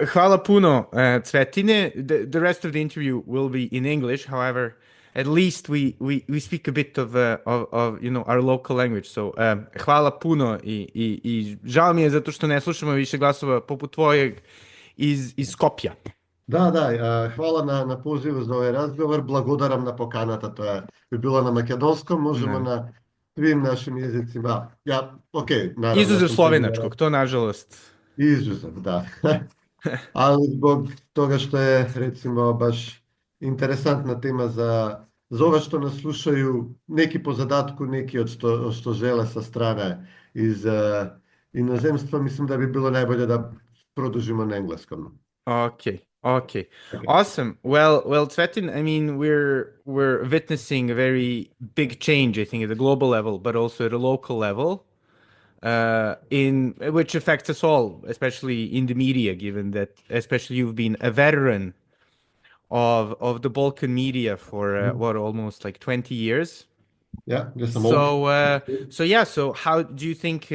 Hvala puno, Cvetine. The rest of the interview will be in English. However, at least we speak a bit of our local language. So, hvala puno i žao mi je zato što ne slušamo više glasova poput tvojeg iz Skopja. Da, hvala na pozivu za ovaj razgovor. Blagodaram na pokaната. To bi bilo na makedonskom, možemo Ne. na svim našim jezicima. Ok, naravno, ja Izuzev sam pregovarač. slovenačkog, to nažalost. Izuzev, da. Ali zbog toga što je, recimo, baš interesantna tema za ove što nas slušaju, neki po zadatku, neki od što žele sa strane iz inozemstva, mislim da bi bilo najbolje da produžimo na engleskom. Okay. Okay. Awesome. Well, Cvetin, I mean, we're witnessing a very big change, I think, at the global level, but also at a local level, in which affects us all, especially in the media, given that, especially you've been a veteran of the Balkan media for what, almost like 20 years. Yeah, just some old. So how do you think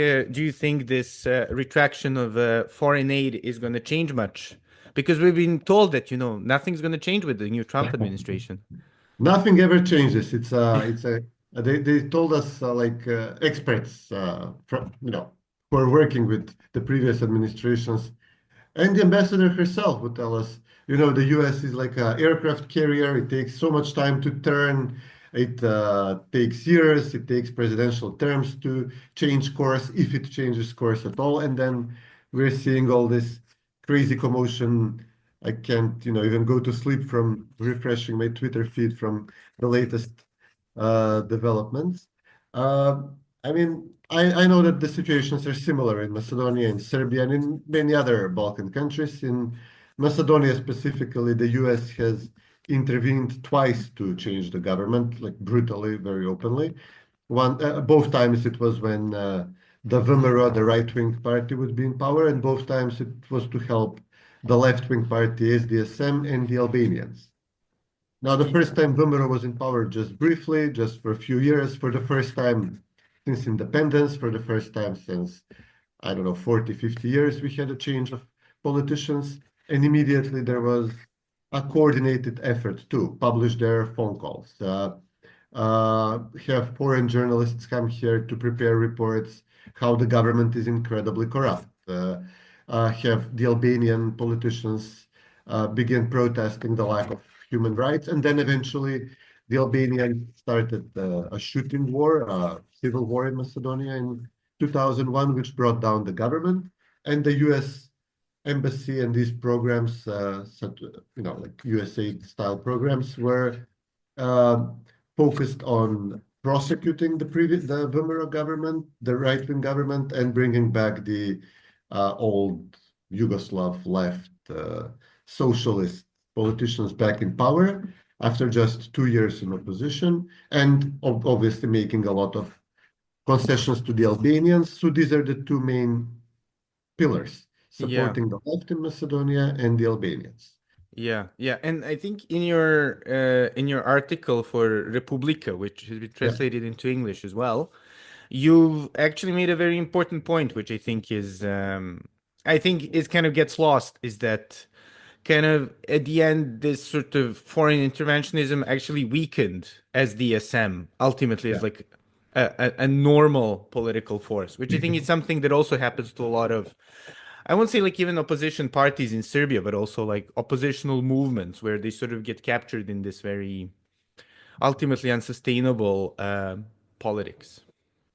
this retraction of foreign aid is going to change much? Because we've been told that, nothing's going to change with the new Trump administration. Nothing ever changes. They told us experts who are working with the previous administrations, and the ambassador herself would tell us, the US is like an aircraft carrier. It takes so much time to turn. It takes years. It takes presidential terms to change course, if it changes course at all. And then we're seeing all this crazy commotion. I can't, even go to sleep from refreshing my Twitter feed from the latest developments. I mean, I know that the situations are similar in Macedonia, in Serbia, and in many other Balkan countries. In Macedonia specifically, the US has intervened twice to change the government, like brutally, very openly. Both times it was when the VMRO, the right-wing party, would be in power, and both times it was to help the left-wing party, SDSM, and the Albanians. Now, the first time VMRO was in power, just briefly, just for a few years, for the first time since independence, for the first time since, I don't know, 40, 50 years, we had a change of politicians. And immediately there was a coordinated effort to publish their phone calls, have foreign journalists come here to prepare reports how the government is incredibly corrupt, have the Albanian politicians begin protesting the lack of human rights. And then eventually the Albanians started a shooting war, a civil war in Macedonia in 2001, which brought down the government. And the US embassy and these programs, like USAID style programs, were focused on prosecuting the VMRO government, the right-wing government, and bringing back the old Yugoslav left socialist politicians back in power after just 2 years in opposition, and obviously making a lot of concessions to the Albanians. So these are the two main pillars, supporting the left in Macedonia and the Albanians. Yeah. And I think in your article for Republika, which has been translated into English as well, you've actually made a very important point, which I think is kind of gets lost, is that kind of at the end, this sort of foreign interventionism actually weakened SDSM ultimately as like a normal political force, which I think is something that also happens to a lot of, I won't say like even opposition parties in Serbia, but also like oppositional movements where they sort of get captured in this very ultimately unsustainable politics.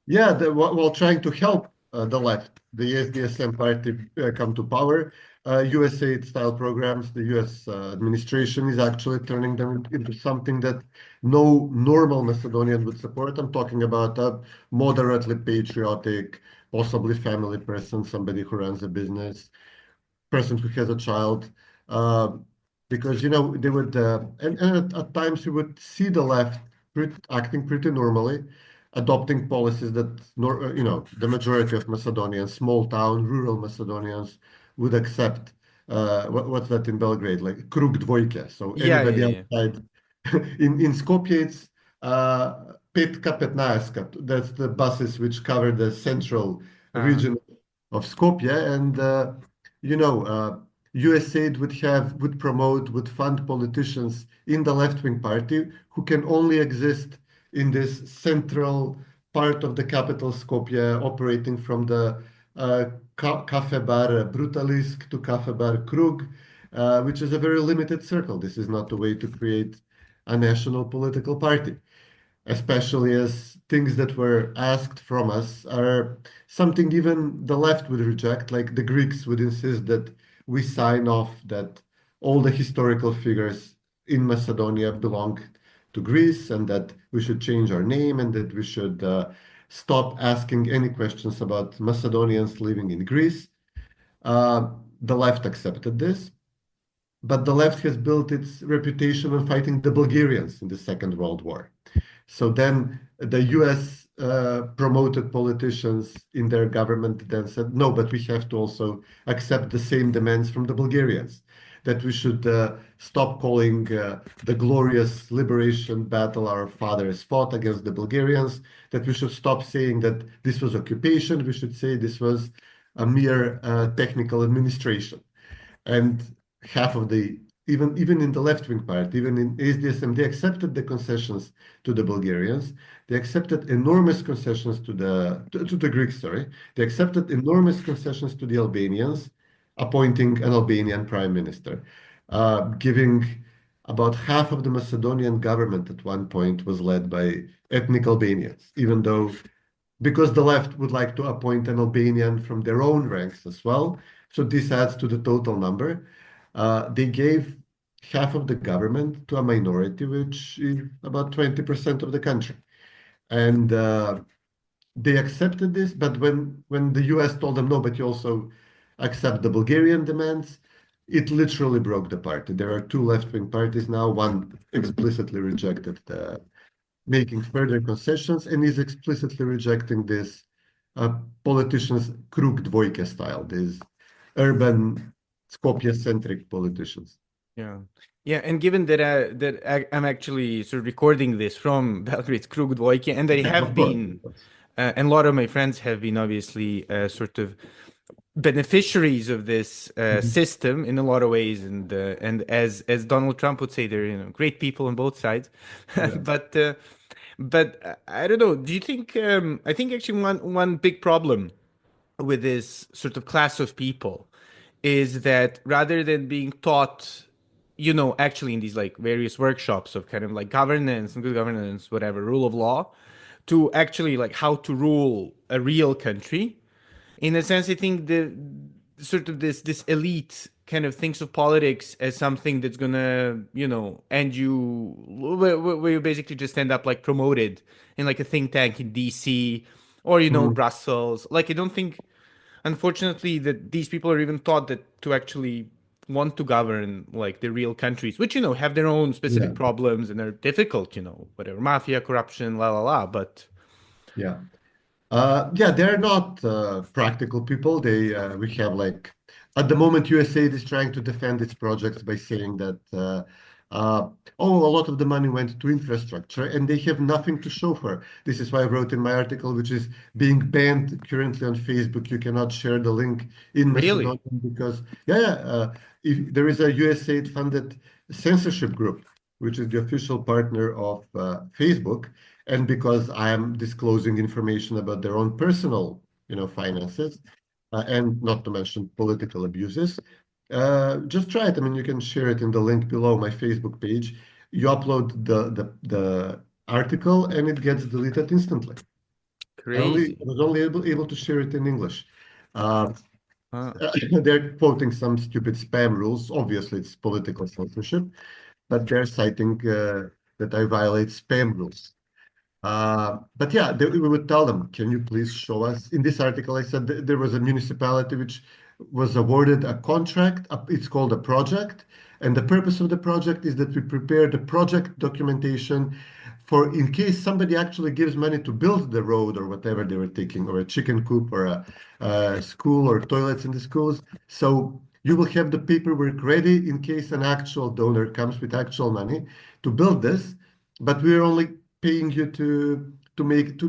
Yeah, while trying to help the left, the SDSM party come to power, USAID-style programs, the US administration is actually turning them into something that no normal Macedonian would support. I'm talking about a moderately patriotic, possibly family person, somebody who runs a business, person who has a child, because they would, and at times you would see the left acting pretty normally, adopting policies that the majority of Macedonians, small town, rural Macedonians would accept. What's that in Belgrade? Like krug dvojke. So anybody outside. In Skopje, it's petka petnaestka. That's the buses which cover the central region of Skopje. And USAID would promote, would fund politicians in the left-wing party who can only exist in this central part of the capital, Skopje, operating from the Cafe Bar Brutalisk to Cafe Bar Krug, which is a very limited circle. This is not the way to create a national political party, especially as things that were asked from us are something even the left would reject, like the Greeks would insist that we sign off that all the historical figures in Macedonia belong to Greece and that we should change our name and that we should stop asking any questions about Macedonians living in Greece. Uh, the left accepted this, but the left has built its reputation on fighting the Bulgarians in the Second World War. So then the US promoted politicians in their government then said, no, but we have to also accept the same demands from the Bulgarians, that we should stop calling the glorious liberation battle our fathers fought against the Bulgarians, that we should stop saying that this was occupation, we should say this was a mere technical administration. And half of the even in the left-wing party, even in SDSM, they accepted the concessions to the Bulgarians. They accepted enormous concessions to the Greeks, sorry. They accepted enormous concessions to the Albanians, appointing an Albanian prime minister, giving about half of the Macedonian government at one point was led by ethnic Albanians, even though because the left would like to appoint an Albanian from their own ranks as well. So this adds to the total number. They gave half of the government to a minority, which is about 20% of the country. And they accepted this, but when the US told them, no, but you also accept the Bulgarian demands, it literally broke the party. There are two left-wing parties now. One explicitly rejected making further concessions and is explicitly rejecting this politicians Krug Dvojke style, these urban Skopje-centric politicians. Yeah. Yeah, and given that I'm actually sort of recording this from Belgrade's Krug Dvojke, and I Yeah, have of course. been, and a lot of my friends have been obviously sort of beneficiaries of this Mhm. system in a lot of ways, and as Donald Trump would say, they're great people on both sides, Yeah. but I don't know. Do you think? I think actually one big problem with this sort of class of people is that rather than being taught, actually in these like various workshops of kind of like governance and good governance, whatever, rule of law, to actually like how to rule a real country. In a sense, I think the sort of this elite kind of thinks of politics as something that's gonna, end you where you basically just end up like promoted in like a think tank in DC or Mhm. Brussels. Like I don't think unfortunately that these people are even taught that to actually want to govern like the real countries, which have their own Yeah. specific problems and are difficult, whatever, mafia, corruption, la la la. But Yeah. Yeah, they're not practical people. We have like, at the moment, USAID is trying to defend its projects by saying that, uh, oh, a lot of the money went to infrastructure and they have nothing to show for. This is why I wrote in my article, which is being banned currently on Facebook. You cannot share the link in really, Macedonia because, if there is a USAID funded censorship group, which is the official partner of Facebook, and because I am disclosing information about their own personal, finances, and not to mention political abuses, just try it. I mean, you can share it in the link below my Facebook page. You upload the article, and it gets deleted instantly. I crazy. was only able to share it in English. Uh, Huh. they're quoting some stupid spam rules. Obviously, it's political censorship, but they're citing that I violate spam rules. But yeah, we would tell them, can you please show us? In this article, I said there was a municipality which was awarded a contract. It's called a project. And the purpose of the project is that we prepare the project documentation for in case somebody actually gives money to build the road or whatever they were taking, or a chicken coop or a school or toilets in the schools. So you will have the paperwork ready in case an actual donor comes with actual money to build this. But we're only paying you to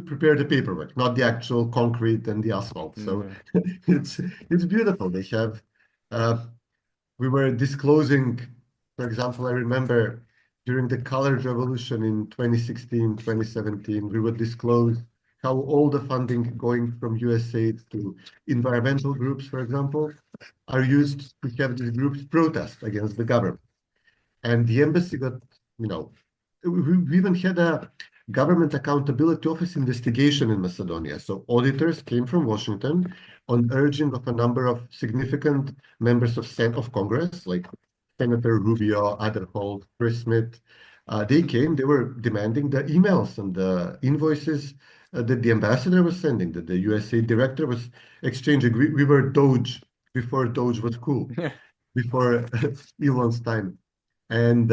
prepare the paperwork, not the actual concrete and the asphalt. So No. it's beautiful. They have uh, we were disclosing, for example, I remember during the Colored Revolution in 2016, 2017, we would disclose how all the funding going from USAID to environmental groups, for example, are used to have these groups protest against the government. And the embassy got, you know, we even had a government accountability office investigation in Macedonia. So auditors came from Washington on urging of a number of significant members of Congress, like Senator Rubio, Aderholt, Chris Smith. They came, they were demanding the emails and the invoices that the ambassador was sending, that the USA director was exchanging. We were Doge before Doge was cool, before Elon's time. And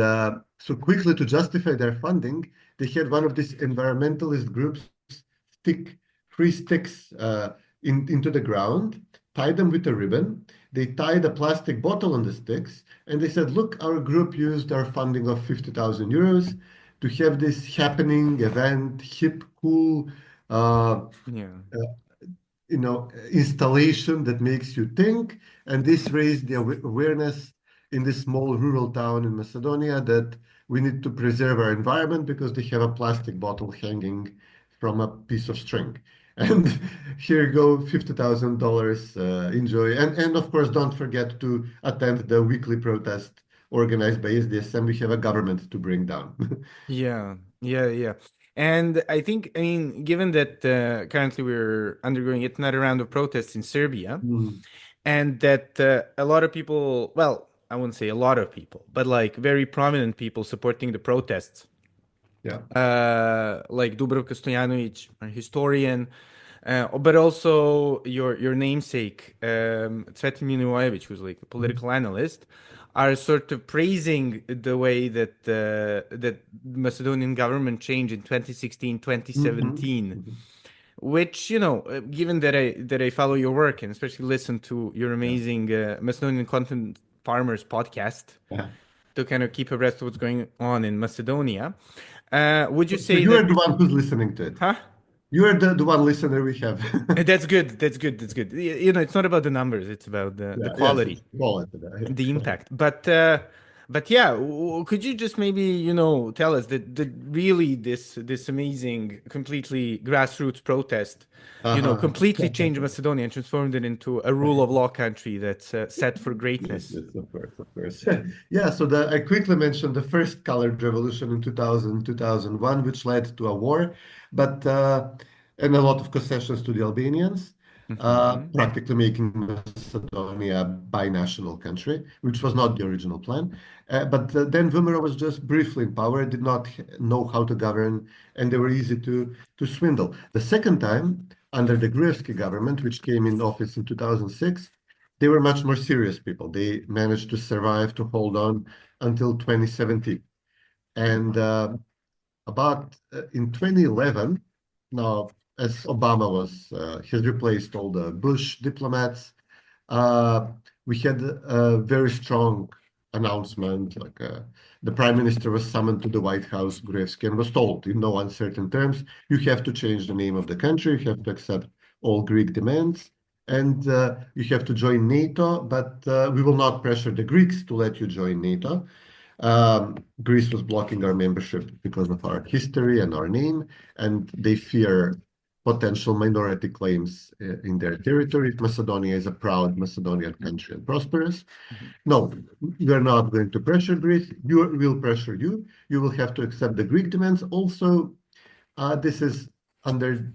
so quickly to justify their funding, they had one of these environmentalist groups stick 3 sticks into the ground, tie them with a ribbon. They tied a plastic bottle on the sticks, and they said, look, our group used our funding of 50,000 euros to have this happening event, hip, cool, uh, Yeah. installation that makes you think. And this raised the awareness in this small rural town in Macedonia that we need to preserve our environment because they have a plastic bottle hanging from a piece of string. And here you go, $50,000, enjoy. And of course, don't forget to attend the weekly protest organized by SDSM. We have a government to bring down. Yeah, yeah, yeah. And I think, I mean, given that currently we're undergoing yet another round of protests in Serbia, Mm, and that a lot of people, well, I wouldn't say a lot of people, but like very prominent people supporting the protests, yeah. like Dubravka Stojanovic, a historian, but also your namesake, Cvetin Chilimanov, who's like a Mhm. political analyst, are sort of praising the way that that Macedonian government changed in 2016, Mhm. 2017, Mhm. which, you know, given that I follow your work and especially listen to your Yeah. amazing Macedonian content farmers podcast Yeah. to kind of keep abreast of what's going on in Macedonia. Would you So say you are that, the one who's listening to it. huh? You are the one listener we have. That's good. That's good. That's good. You know, it's not about the numbers. It's about the Yeah, yes, it's quality, quality. the Yeah. impact. But yeah, could you just maybe, you know, tell us that really this amazing, completely grassroots protest, you know, Uh-huh. completely changed Macedonia and transformed it into a rule of law country that's set for Yes, greatness. yes, of course, of course. Yeah, so I quickly mentioned the first colored revolution in 2000, 2001, which led to a war, but and a lot of concessions to the Albanians, Hmm. practically making Macedonia a binational country, which was not the original plan. But then Vumero was just briefly in power, did not know how to govern, and they were easy to swindle. The second time, under the Gruevski government, which came in office in 2006, they were much more serious people. They managed to survive, to hold on until 2017. And about in 2011, now as Obama has replaced all the Bush diplomats, uh, we had a very strong announcement. Like the prime minister was summoned to the White House, Gruevski, and was told in no uncertain terms, you have to change the name of the country, you have to accept all Greek demands, and you have to join NATO, but we will not pressure the Greeks to let you join NATO. Greece was blocking our membership because of our history and our name, and they fear potential minority claims in their territory if Macedonia is a proud Macedonian country and prosperous. No, we are not going to pressure Greece. You will pressure you. You will have to accept the Greek demands. Also, this is under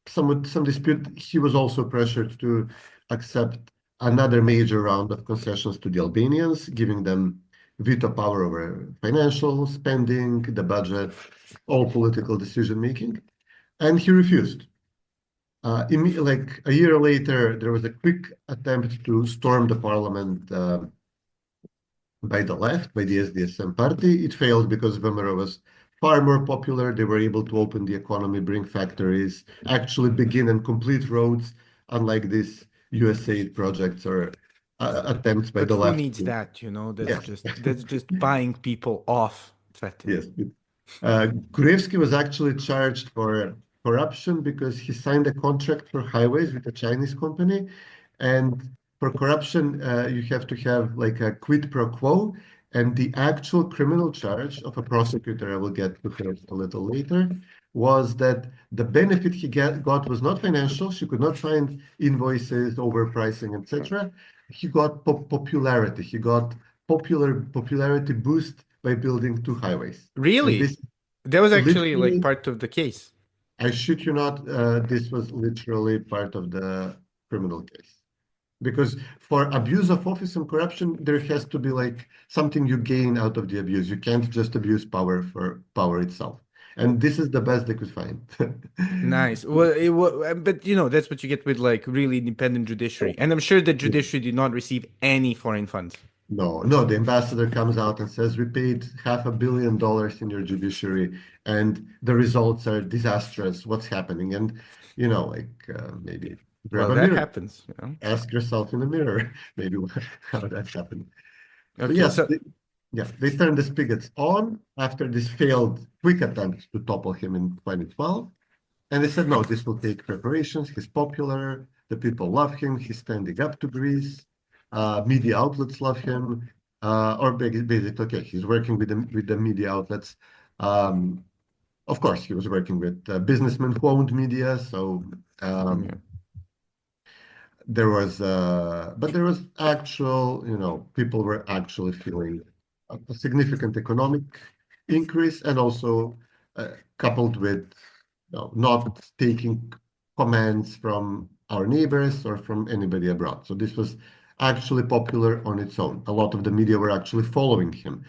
some dispute. He was also pressured to accept another major round of concessions to the Albanians, giving them veto power over financial spending, the budget, all political decision making, and he refused. Like a year later, there was a quick attempt to storm the parliament by the left, by the SDSM party. It failed because Vemero was far more popular. They were able to open the economy, bring factories, actually begin and complete roads, unlike these USAID projects or attempts by But the who left. needs that? You know, Yes, that's just buying people off, Cvetin. yes. Gruevski was actually charged for corruption because he signed a contract for highways with a Chinese company, and for corruption, you have to have like a quid pro quo, and the actual criminal charge of a prosecutor, I will get to her a little later, was that the benefit got was not financial. She could not find invoices, overpricing, etc. He got popularity. He got popularity boost by building two highways, and Really? this That was actually like literally, part of the case. I shit you not, this was literally part of the criminal case. Because for abuse of office and corruption, there has to be like something you gain out of the abuse. You can't just abuse power for power itself. And this is the best they could find. Nice. Well, but that's what you get with like really independent judiciary. And I'm sure the judiciary did not receive any foreign funds. No, no, the ambassador comes out and says, we paid $500 million in your judiciary, and the results are disastrous. What's happening? And, maybe grab Well, a that mirror, happens. ask yourself in the mirror, maybe how that happened. So Okay, yes, so they turned the spigots on after this failed quick attempt to topple him in 2012. And they said, no, this will take preparations. He's popular. The people love him. He's standing up to Greece. Media outlets love him. Or basically, okay, he's working with the media outlets. Um, of course, he was working with businessmen who owned media. So yeah, but there was actual, people were actually feeling a significant economic increase, and also coupled with not taking commands from our neighbors or from anybody abroad. So this was actually popular on its own. A lot of the media were actually following him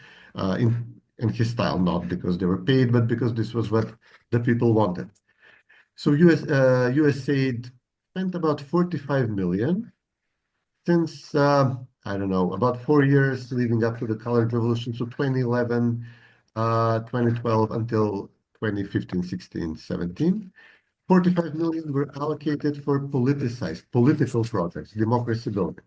in his style, not because they were paid, but because this was what the people wanted. So USAID spent about 45 million since, I don't know, about 4 years leading up to the Colored Revolution, so 2011, 2012 until 2015, 16, 17. 45 million were allocated for politicized political projects, democracy building.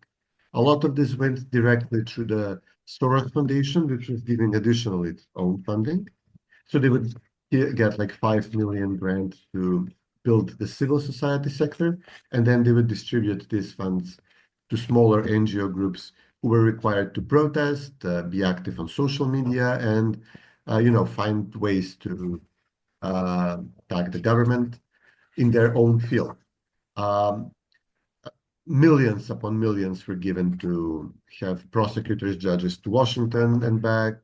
A lot of this went directly through the Soros Foundation, which was giving additionally its own funding. So they would get like 5 million grants to build the civil society sector, and then they would distribute these funds to smaller NGO groups who were required to protest, be active on social media, and find ways to attack the government in their own field. Um, Millions upon millions were given to have prosecutors, judges to Washington and back,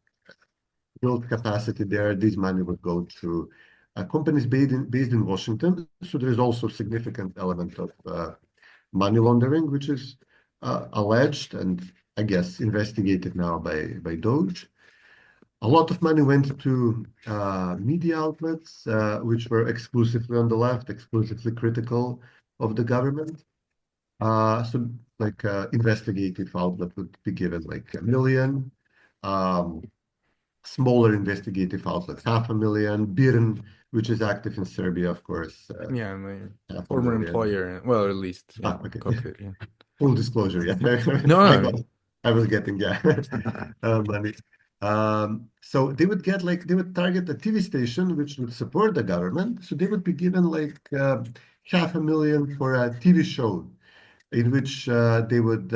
build capacity there. This money would go to companies based in Washington. So there's also a significant element of money laundering, which is alleged and I guess investigated now by Doge. A lot of money went to media outlets, which were exclusively on the left, exclusively critical of the government. So like investigative outlet would be given like 1 million. Um, Smaller investigative outlets, 500,000. BIRN, which is active in Serbia, of course, yeah, my half a former million. employer. Well, at least, yeah, Okay. copy it, yeah. Full disclosure, yeah. No, I I got, mean, I was getting, yeah, money. So they would target a TV station which would support the government. So they would be given like 500,000 for a TV show in which they would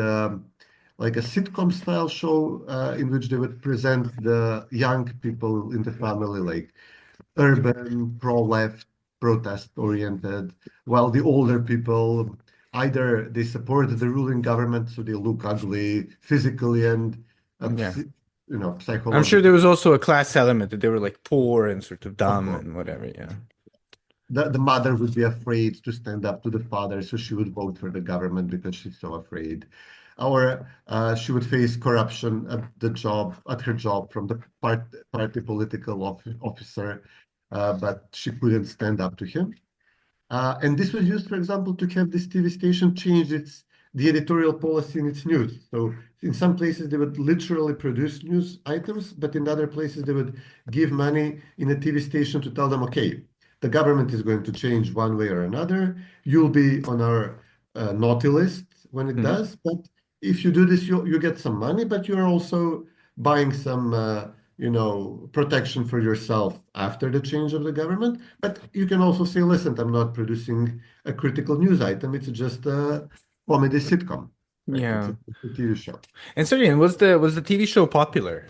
like a sitcom style show in which they would present the young people in the family like urban, pro-left, protest-oriented, while the older people either they support the ruling government, so they look ugly physically and yeah. I'm sure there psychologically. was also a class element that they were like poor and sort of Of dumb course, and whatever, yeah. the mother would be afraid to stand up to the father, so she would vote for the government because she's so afraid. Or she would face corruption at her job from the party political officer, but she couldn't stand up to him. And this was used, for example, to have this TV station change the editorial policy in its news. So in some places they would literally produce news items, but in other places they would give money in a TV station to tell them, okay, the government is going to change one way or another. You'll be on our naughty list when it Hmm. does, but if you do this, you get some money, but you're also buying some protection for yourself after the change of the government. But you can also say, listen, I'm not producing a critical news item. It's just a comedy sitcom. right? It's Yeah. a TV show. And sorry, and was the TV show popular?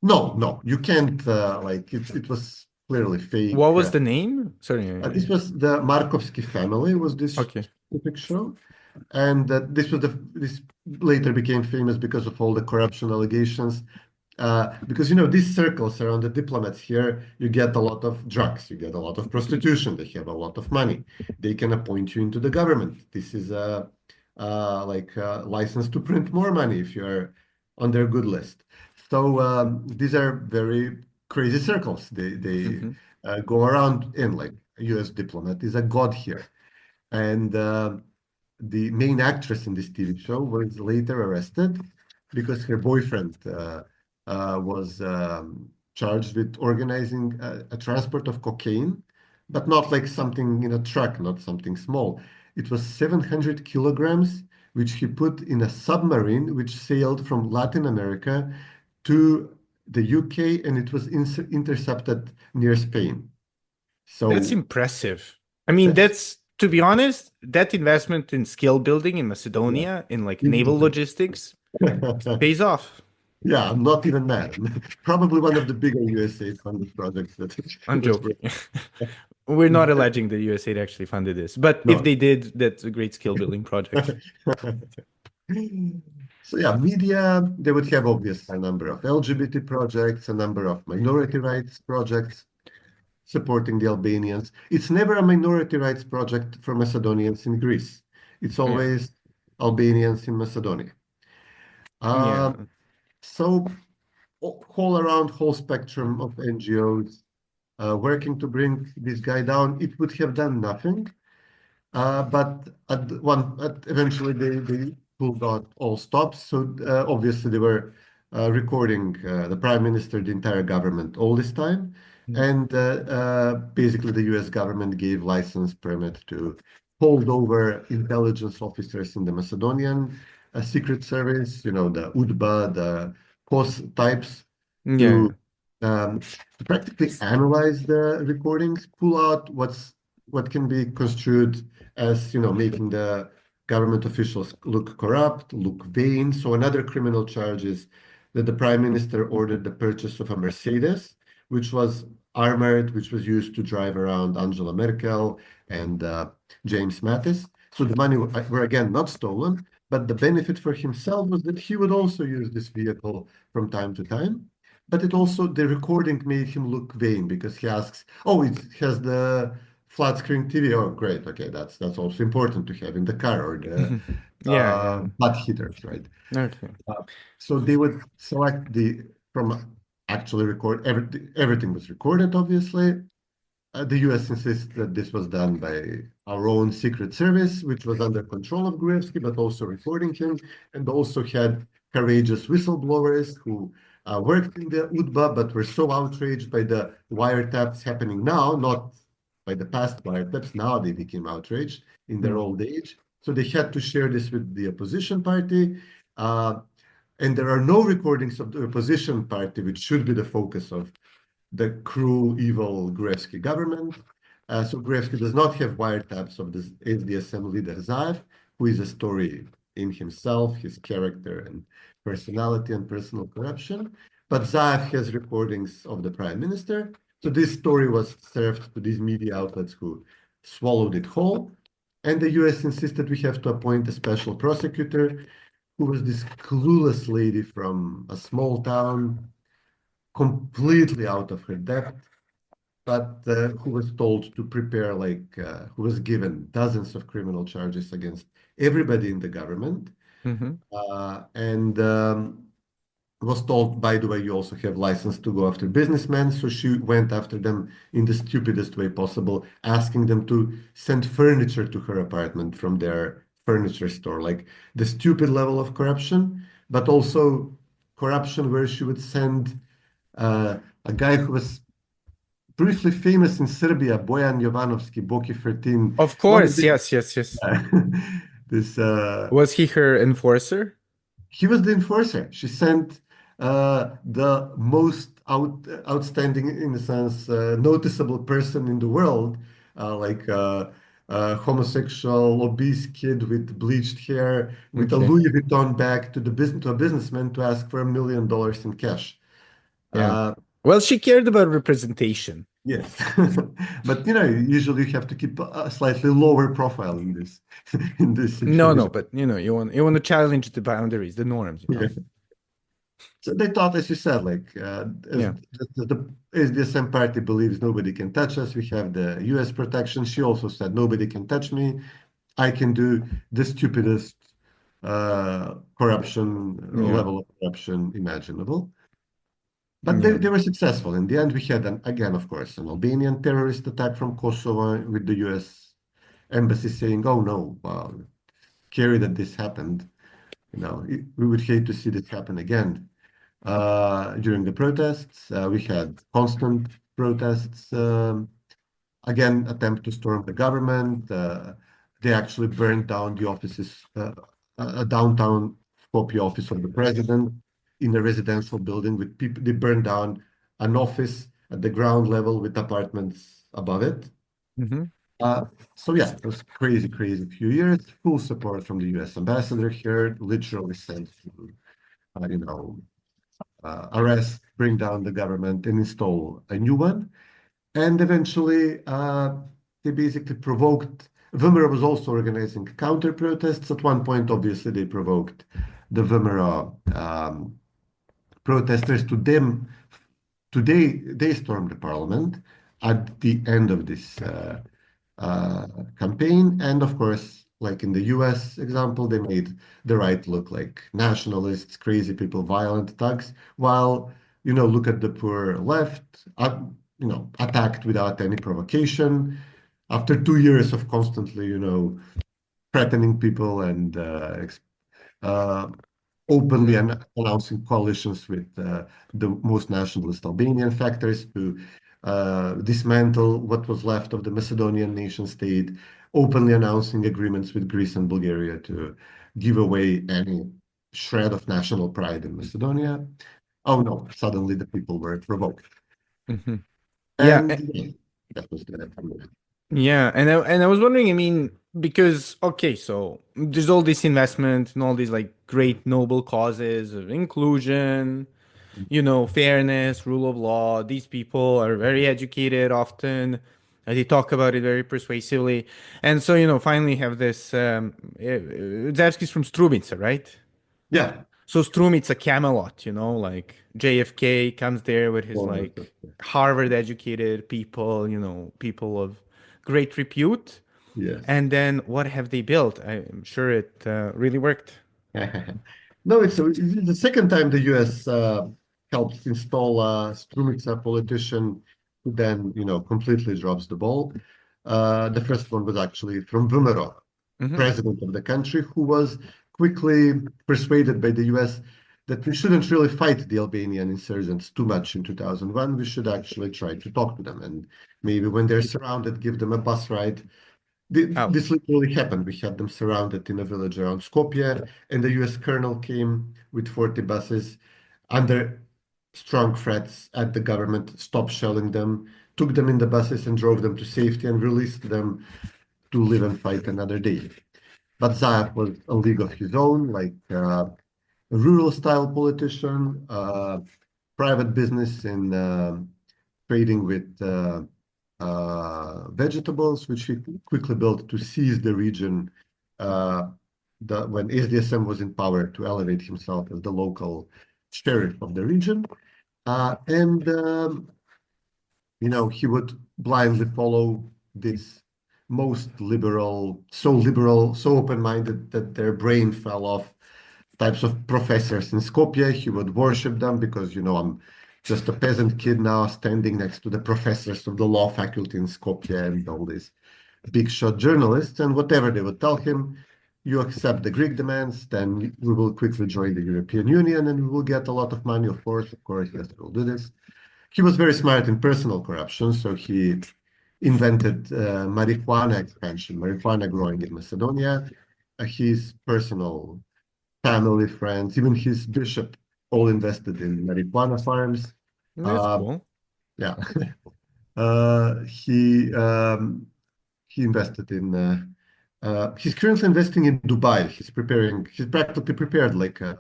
No, no, you can't like it was clearly What fake. was the name? Sorry. This was the Markovsky family was this Okay. specific show, and this later became famous because of all the corruption allegations. Because these circles around the diplomats here, you get a lot of drugs, you get a lot of prostitution. They have a lot of money. They can appoint you into the government. This is like a license to print more money if you are on their good list. So these are very crazy circles. They Hmm. go around in like a U.S. diplomat is a god here. And the main actress in this TV show was later arrested because her boyfriend was charged with organizing a transport of cocaine, but not like something in a truck, not something small. It was 700 kilograms, which he put in a submarine which sailed from Latin America to the UK, and it was intercepted near Spain. That's So impressive. I mean, that's that's to be honest, that investment in skill building in yeah. Macedonia, in like naval logistics, pays off. Yeah, I'm not even mad. Probably one of the bigger USAID funded projects that I'm was joking. We're not alleging that USAID actually funded this, but if no. they did, that's a great skill building project. So yeah, media, they would have obviously a number of LGBT projects, a number of minority rights projects supporting the Albanians. It's never a minority rights project for Macedonians in Greece. It's Yeah. always Albanians in Macedonia. Yeah. Um, so whole around whole spectrum of NGOs working to bring this guy down. It would have done nothing, but eventually they pulled out all stops. So obviously they were recording the prime minister, the entire government all this time, and basically the U.S. government gave license permit to hold over intelligence officers in the Macedonian secret service, the UDBA, the COS types, to Yeah. um, practically analyze the recordings, pull out what can be construed as making the government officials look corrupt, look vain. So another criminal charge is that the prime minister ordered the purchase of a Mercedes, which was armored, which was used to drive around Angela Merkel and James Mattis. So the money were again not stolen, but the benefit for himself was that he would also use this vehicle from time to time. But the recording made him look vain because he asks, "Oh, it has the flat screen TV. Oh, great. Okay, that's also important to have in the car or the Yeah. Yeah. butt heaters, right?" Okay. Uh, so they would select the from actually record everything was recorded, obviously. The US insists that this was done by our own Secret Service, which was under control of Gruevski, but also recording him, and also had courageous whistleblowers who worked in the UDBA, but were so outraged by the wiretaps happening now, not by the past wiretaps. Now they became outraged in their Mm. old age. So they had to share this with the opposition party. Uh, and there are no recordings of the opposition party, which should be the focus of the cruel, evil Gruevski government. So Gruevski does not have wiretaps of this SDSM leader Zaev, who is a story in himself, his character and personality and personal corruption. But Zaev has recordings of the prime minister. So this story was served to these media outlets who swallowed it whole. And the US insisted we have to appoint a special prosecutor who was this clueless lady from a small town completely out of her depth, but who was told to prepare, who was given dozens of criminal charges against everybody in the government, Hmm. and was told, by the way, you also have license to go after businessmen. So she went after them in the stupidest way possible, asking them to send furniture to her apartment from their furniture store, like the stupid level of corruption, but also corruption where she would send a guy who was briefly famous in Serbia, Bojan Jovanovski, Boki 13, Of one of course. the Yes. Yes. Yes. this Was he her enforcer? he was the enforcer. She sent the most outstanding, in a sense, noticeable person in the world, like homosexual, obese kid with bleached hair, with a Okay. Louis Vuitton bag to a businessman to ask for $1 million in cash. Yeah. Uh, Well, she cared about representation. yes, but usually you have to keep a slightly lower profile in this in this No, no, situation. but you want to challenge the boundaries, the norms, you Yeah. know. So they thought, as you said, like as Yeah. the SDSM party believes nobody can touch us, we have the U.S. protection. She also said nobody can touch me. I can do the stupidest corruption Yeah. level of corruption imaginable. But Yeah. they were successful. In the end, we had again, of course, an Albanian terrorist attack from Kosovo with the U.S. embassy saying, "Oh no, wow, scary that this happened. We would hate to see this happen again." During the protests, we had constant protests. Again, attempt to storm the government. They actually burned down the offices, a downtown Skopje office of the president in a residential building with people. They burned down an office at the ground level with apartments above it. Hmm. Uh, so yeah, it was crazy, crazy few years. Full support from the U.S. ambassador here, literally sent to, you know, arrest, bring down the government, and install a new one. And eventually, they basically provoked. Vimera was also organizing counter protests. At one point, obviously, they provoked the Vimera protesters to them. Today, they stormed the parliament at the end of this uh, campaign. And of course, like in the US example, they made the right look like nationalists, crazy people, violent thugs, while, look at the poor left, attacked without any provocation. After 2 years of constantly, threatening people and uh, openly Yeah. announcing coalitions with the most nationalist Albanian factors to dismantle what was left of the Macedonian nation state, openly announcing agreements with Greece and Bulgaria to give away any shred of national pride in Macedonia. Oh no, suddenly the people were provoked. Hmm. Yeah. And yeah, that was the end. Yeah, and I was wondering, I mean, because okay, so there's all this investment and all these like great noble causes of inclusion, fairness, rule of law. These people are very educated often. They talk about it very persuasively. And so, finally have this Zevski's from Strumica, right? Yeah. So Strumica Camelot, like JFK comes there with his Well, like Harvard educated people, people of great repute. yes. And then what have they built? I'm sure it really worked. No, it's the second time the U.S. Helps install a Strumica politician who then, completely drops the ball. The first one was actually from Vumero, Hmm. president of the country, who was quickly persuaded by the U.S. that we shouldn't really fight the Albanian insurgents too much in 2001. We should actually try to talk to them, and maybe when they're surrounded, give them a bus ride. Out. This literally happened. We had them surrounded in a village around Skopje, and the US colonel came with 40 buses under strong threats at the government, stopped shelling them, took them in the buses and drove them to safety and released them to live and fight another day. But Zaev was a league of his own, like a rural style politician, private business in trading with vegetables, which he quickly built to seize the region uh, when SDSM was in power to elevate himself as the local sheriff of the region. And he would blindly follow this liberal, so open-minded that their brain fell off types of professors in Skopje. He would worship them because, I'm just a peasant kid now standing next to the professors of the law faculty in Skopje and all these big shot journalists. And whatever they would tell him, you accept the Greek demands, then we will quickly join the European Union and we will get a lot of money, of course. Of course, yes, we'll do this. He was very smart in personal corruption, so he invented marijuana expansion, marijuana growing in Macedonia. His personal family, friends, even his bishop, all invested in marijuana farms. That's Uh, cool. yeah, uh, he um, he invested in. He's currently investing in Dubai. He's practically prepared like a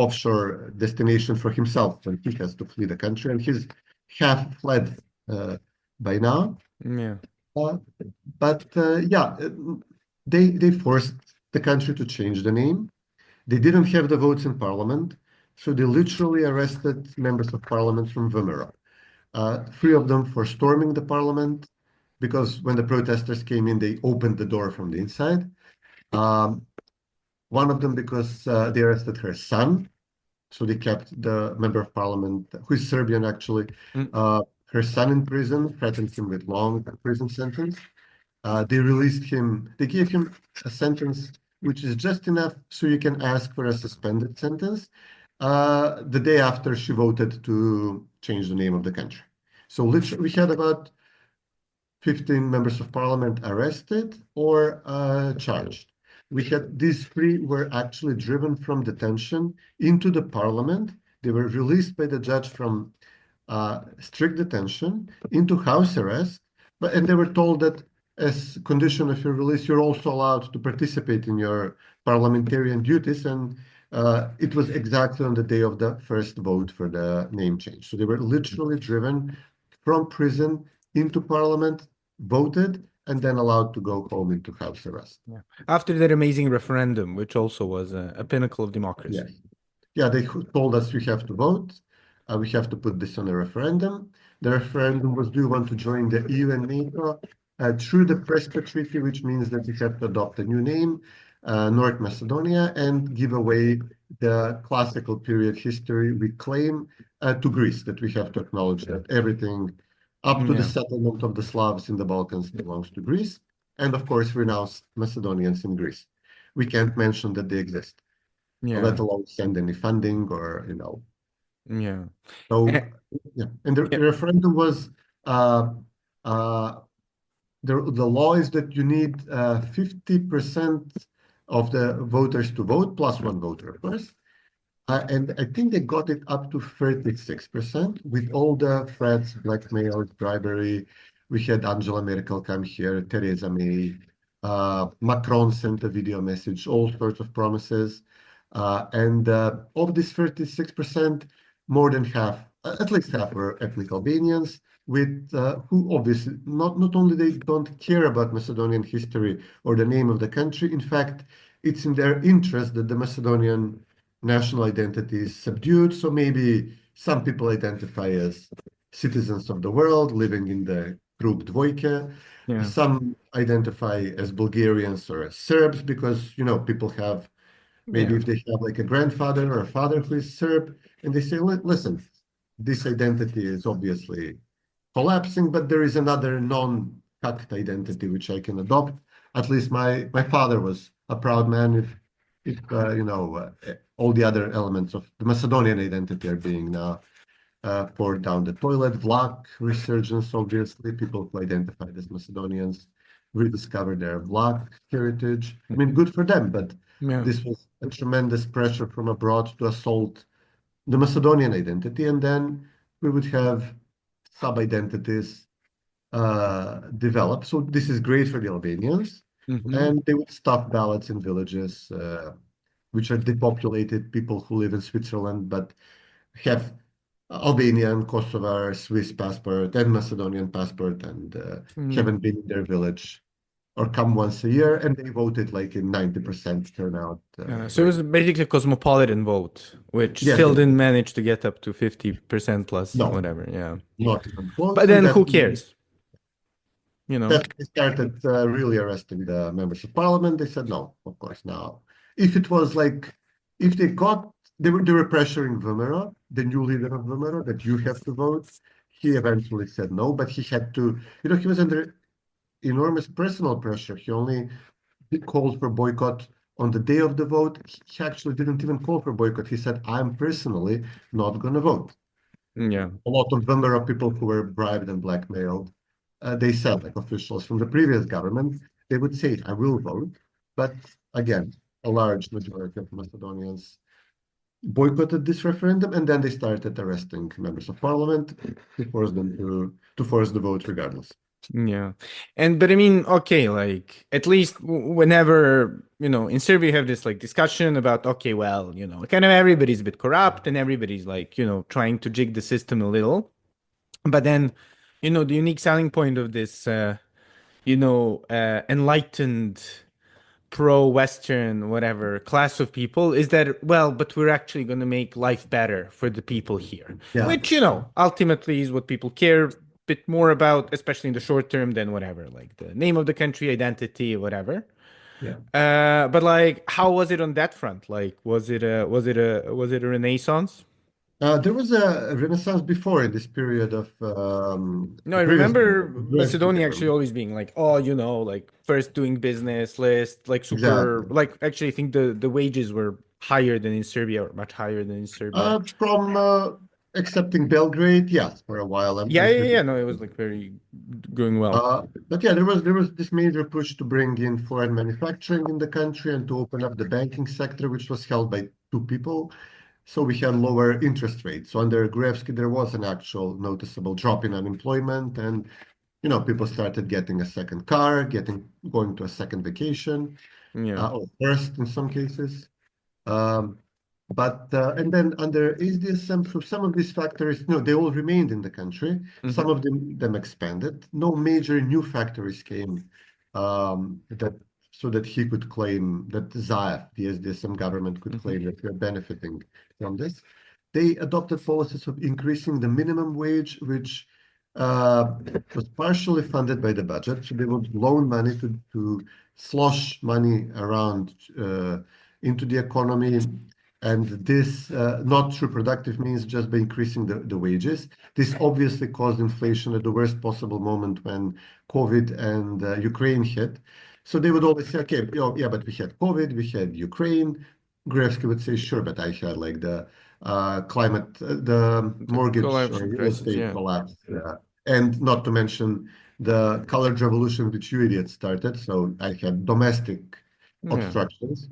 offshore destination for himself when he has to flee the country, and he's half fled by now. Yeah. Uh, but they forced the country to change the name. They didn't have the votes in parliament, so they literally arrested members of parliament from Vomero. Three of them for storming the parliament, because when the protesters came in, they opened the door from the inside. Um, one of them because they arrested her son, so they kept the member of parliament, who is Serbian actually, Mm. her son in prison, threatened him with long prison sentence. They released him, they gave him a sentence which is just enough so you can ask for a suspended sentence the day after she voted to change the name of the country. So literally, we had about 15 members of parliament arrested or charged. We had these three were actually driven from detention into the parliament. They were released by the judge from strict detention into house arrest, and they were told that as condition of your release, you're also allowed to participate in your parliamentarian duties. And it was exactly on the day of the first vote for the name change. So they were literally driven from prison into parliament, voted, and then allowed to go home into house arrest. Yeah. After that amazing referendum, which also was a pinnacle of democracy. Yes. Yeah, they told us we have to vote. We have to put this on a referendum. The referendum was, do you want to join the EU and NATO? Through the Prespa Treaty, which means that we have to adopt a new name, North Macedonia, and give away the classical period history we claim to Greece, that we have to acknowledge that everything up to the Yeah. settlement of the Slavs in the Balkans belongs to Greece. And of course, we're now Macedonians in Greece. We can't mention that they exist, Yeah. let alone send any funding or, Yeah. So, Eh, yeah. And the yeah. referendum was uh, uh, the law is that you need 50% of the voters to vote, plus one voter, of course. And I think they got it up to 36% with all the threats, blackmail, bribery. We had Angela Merkel come here, Theresa May, Macron sent a video message, all sorts of promises. And of this 36%, more than half, at least half were ethnic Albanians, with who obviously not only they don't care about Macedonian history or the name of the country. In fact, it's in their interest that the Macedonian national identity is subdued. So maybe some people identify as citizens of the world living in the Krug Dvojke. Yeah. Some identify as Bulgarians or as Serbs because, people have, maybe Yeah. if they have like a grandfather or a father who is Serb, and they say, listen, this identity is obviously collapsing, but there is another non-Kakt identity which I can adopt. At least my father was a proud man. If all the other elements of the Macedonian identity are being now poured down the toilet. Vlach resurgence, obviously, people who identified as Macedonians rediscover their Vlach heritage. I mean, good for them, but Yeah. this was a tremendous pressure from abroad to assault the Macedonian identity, and then we would have sub-identities develop. So this is great for the Albanians, Hmm. and they would stuff ballots in villages which are depopulated, people who live in Switzerland but have Albanian, Kosovar, Swiss passport, and Macedonian passport, and Yeah. haven't been in their village or come once a year, and they voted like in 90% turnout So it rate. was basically a cosmopolitan vote, which Yes, still yes. didn't manage to get up to 50% plus No, whatever. Yeah. not even close, But and then that who cares? You know? that started really arresting the members of parliament. They said no, of course. Now, if it was like, if they were pressuring Vomero, the new leader of Vomero, that you have to vote. He eventually said no, but he had to. He was under enormous personal pressure. He called for boycott on the day of the vote. He actually didn't even call for boycott. He said, "I'm personally not going to vote." Yeah. A lot of them were people who were bribed and blackmailed. They said, like officials from the previous government, they would say, I will vote. But again, a large majority of Macedonians boycotted this referendum, and then they started arresting members of parliament to force them to force the vote regardless. Yeah. But I mean, okay, like at least whenever, in Serbia you have this like discussion about, okay, well, kind of everybody's a bit corrupt and everybody's like, trying to jig the system a little. But then, the unique selling point of this, enlightened pro-Western, whatever class of people is that, well, but we're actually going to make life better for the people here, Yeah, which, ultimately is what people care a bit more about, especially in the short term than whatever, like the name of the country, identity, whatever. yeah. But like, how was it on that front? Like, was it a renaissance? There was a renaissance before in this period of No, the I previous remember Gruevski Macedonia actually government. always being like, oh, like first doing business list, like super, Exactly. like actually I think the wages were higher than in Serbia or much higher than in Serbia. From accepting Belgrade, yes, for a while, Yeah, as yeah, the yeah. No, it was like very going well. But yeah, there was this major push to bring in foreign manufacturing in the country and to open up the banking sector, which was held by two people. So we had lower interest rates. So under Gruevski, there was an actual noticeable drop in unemployment, and people started getting a second car, going to a second vacation, Yeah. or first in some cases. Um, but and then under HDSM, so some of these factories, they all remained in the country. Some Hmm. of them expanded. No major new factories came that so that he could claim that Zaev, the SDSM government, could Hmm. claim that we're benefiting from this. They adopted policies of increasing the minimum wage, which was partially funded by the budget. So they would loan money to slosh money around into the economy, and this not through productive means, just by increasing the wages. This obviously caused inflation at the worst possible moment when COVID and Ukraine hit. So they would always say, okay, yeah, but we had COVID, we had Ukraine. Gruevski would say, sure, but I had like the the The mortgage or collapse real crisis. estate Yeah. collapse, and not to mention the colored revolution, which you idiots started. So I had domestic Yeah. obstructions.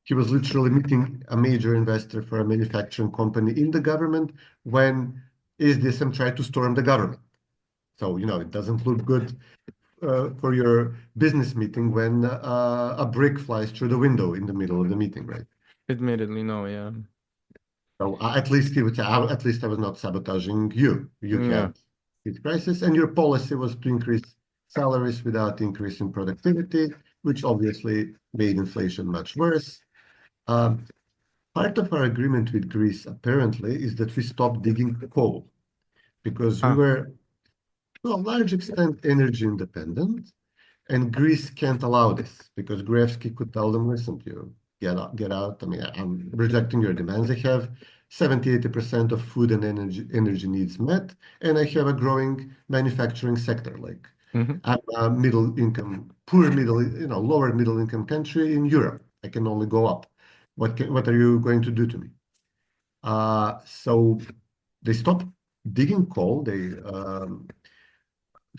He was literally meeting a major investor for a manufacturing company in the government when SDSM tried to storm the government. So, it doesn't look good for your business meeting when a brick flies through the window in the middle of the meeting, right? Admittedly, no. Yeah. So at least he would say, at least I was not sabotaging you. You Yeah. had this crisis, and your policy was to increase salaries without increasing productivity, which obviously made inflation much worse. Um, Part of our agreement with Greece, apparently, is that we stopped digging coal because we Ah. were, to a large extent, energy independent, and Greece can't allow this because Gruevski could tell them, listen, you get out. I mean, I'm rejecting your demands. I have 70-80% of food and energy needs met, and I have a growing manufacturing sector. Like, Hmm. I'm a middle income, poor middle, lower middle income country in Europe. I can only go up. What are you going to do to me? So they stopped digging coal. They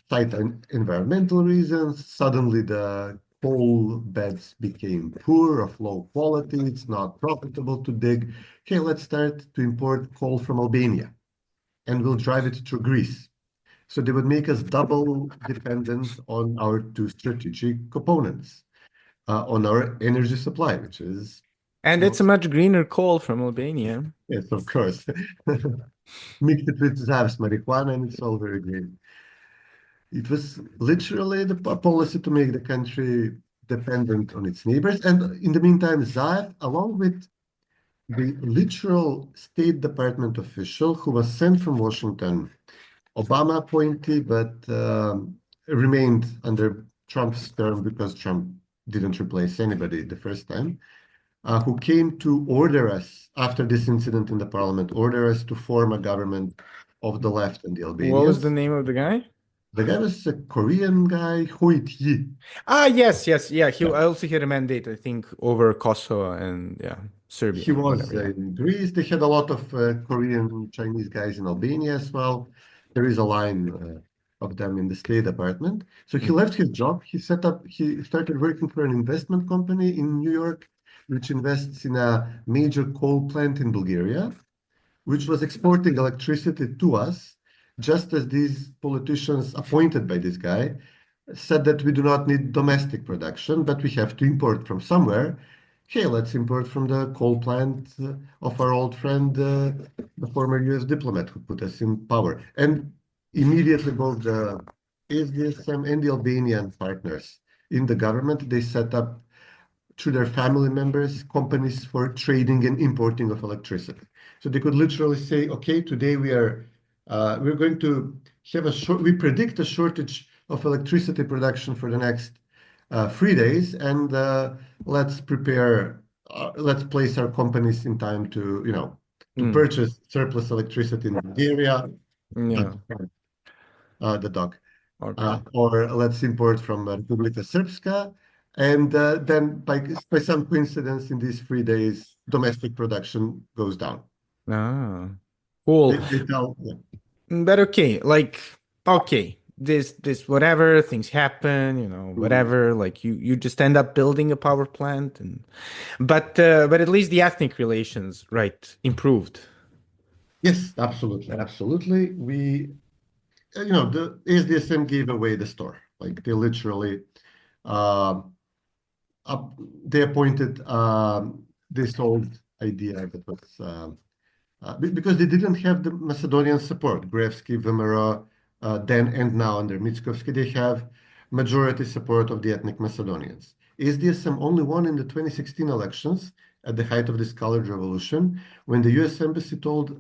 cite environmental reasons. Suddenly, the coal beds became poor, of low quality. It's not profitable to dig. Okay, let's start to import coal from Albania, and we'll drive it through Greece. So they would make us double dependent on our two strategic components, on our energy supply, which is And it's a most, much greener coal from Albania. yes, of course. Mix it with Zav's marijuana, and it's all very green. It was literally the policy to make the country dependent on its neighbors. And in the meantime, Zaev, along with the literal State Department official who was sent from Washington, Obama appointee, but remained under Trump's term because Trump didn't replace anybody the first time, who came to order us after this incident in the parliament, order us to form a government of the left and the What was the Albanians. name of the guy? The guy was a Korean guy, Hoyt Yi. Ah, yes, yes, yeah. He Yeah. I also had a mandate, I think, over Kosovo and yeah, He Serbia, was whatever. Yeah. in Greece. They had a lot of Korean Chinese guys in Albania as well. There is a line of them in the State Department. So he Hmm. left his job. He started working for an investment company in New York, which invests in a major coal plant in Bulgaria, which was exporting electricity to us. just as these politicians appointed by this guy said that we do not need domestic production, but we have to import from somewhere. Okay, let's import from the coal plant of our old friend, the former US diplomat who put us in power. And immediately both the SDSM and the Albanian partners in the government, they set up through their family members companies for trading and importing of electricity. So they could literally say, okay, today we're going to have we predict a shortage of electricity production for the next 3 days, and let's let's place our companies in time to, to Mm. purchase surplus electricity in Bulgaria, Yeah. the dog, Okay. or let's import from Republika Srpska, and then by some coincidence, in these 3 days, domestic production goes down. Ah, cool. They tell, yeah. But okay, like okay, this whatever things happen, Mm. whatever. Like you just end up building a power plant, and but at least the ethnic relations, right, improved. Yes, absolutely, absolutely. The SDSM gave away the store. Like they literally, uh, they appointed this old idea that was because they didn't have the Macedonian support. Gruevski, Vemero, then and now under Mickovsky, they have majority support of the ethnic Macedonians. SDSM only won in the 2016 elections at the height of this colored revolution when the US Embassy told